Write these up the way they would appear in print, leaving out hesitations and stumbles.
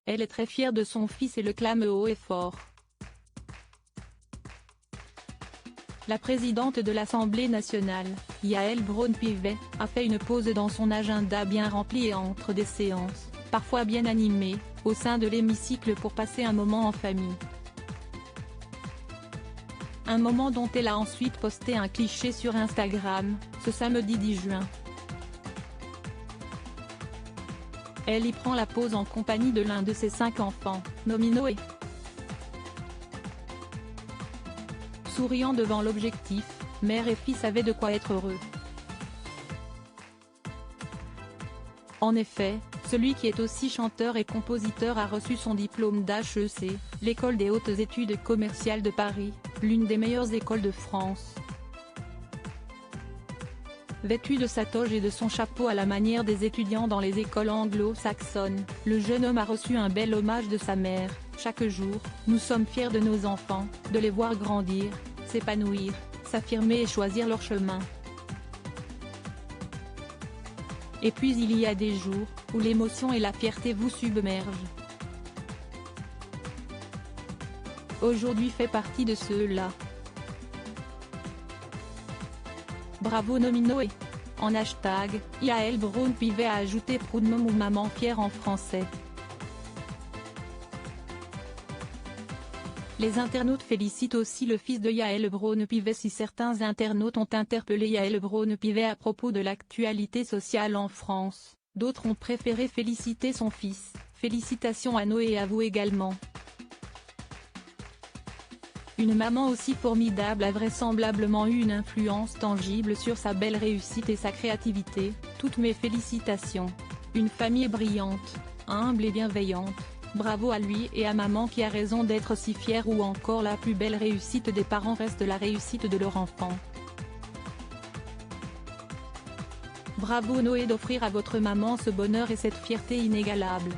Elle est très fière de son fils et le clame haut et fort. La présidente de l'Assemblée nationale, Yaël Braun-Pivet, a fait une pause dans son agenda bien rempli et entre des séances, parfois bien animées, au sein de l'hémicycle pour passer un moment en famille. Un moment dont elle a ensuite posté un cliché sur Instagram, ce samedi 10 juin. Elle y prend la pause en compagnie de l'un de ses 5 enfants, nommé Noé. Souriant devant l'objectif, mère et fils avaient de quoi être heureux. En effet, celui qui est aussi chanteur et compositeur a reçu son diplôme d'HEC, l'école des hautes études commerciales de Paris, l'une des meilleures écoles de France. Vêtu de sa toge et de son chapeau à la manière des étudiants dans les écoles anglo-saxonnes, le jeune homme a reçu un bel hommage de sa mère. Chaque jour, nous sommes fiers de nos enfants, de les voir grandir, s'épanouir, s'affirmer et choisir leur chemin. Et puis il y a des jours, où l'émotion et la fierté vous submergent. Aujourd'hui fait partie de ceux-là. Bravo Noé. En hashtag, Yaël Braun-Pivet a ajouté Proud Mom ou maman fière en français. Les internautes félicitent aussi le fils de Yaël Braun-Pivet. Si certains internautes ont interpellé Yaël Braun-Pivet à propos de l'actualité sociale en France, d'autres ont préféré féliciter son fils. Félicitations à Noé et à vous également. Une maman aussi formidable a vraisemblablement eu une influence tangible sur sa belle réussite et sa créativité, toutes mes félicitations. Une famille brillante, humble et bienveillante, bravo à lui et à maman qui a raison d'être si fière. Ou encore la plus belle réussite des parents reste la réussite de leur enfant. Bravo Noé d'offrir à votre maman ce bonheur et cette fierté inégalable.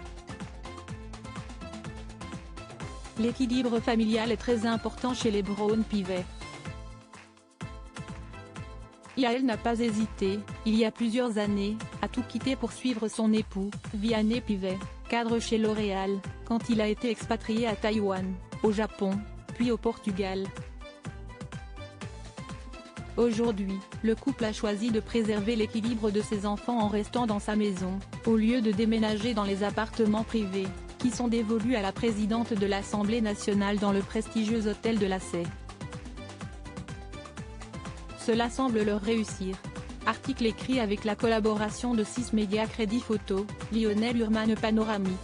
L'équilibre familial est très important chez les Braun-Pivet. Yaël n'a pas hésité, il y a plusieurs années, à tout quitter pour suivre son époux, Vianney Pivet, cadre chez L'Oréal, quand il a été expatrié à Taïwan, au Japon, puis au Portugal. Aujourd'hui, le couple a choisi de préserver l'équilibre de ses enfants en restant dans sa maison, au lieu de déménager dans les appartements privés, qui sont dévolus à la présidente de l'Assemblée nationale dans le prestigieux hôtel de la Sey. Cela semble leur réussir. Article écrit avec la collaboration de 6 médias Crédit Photo, Lionel Urman Panoramique.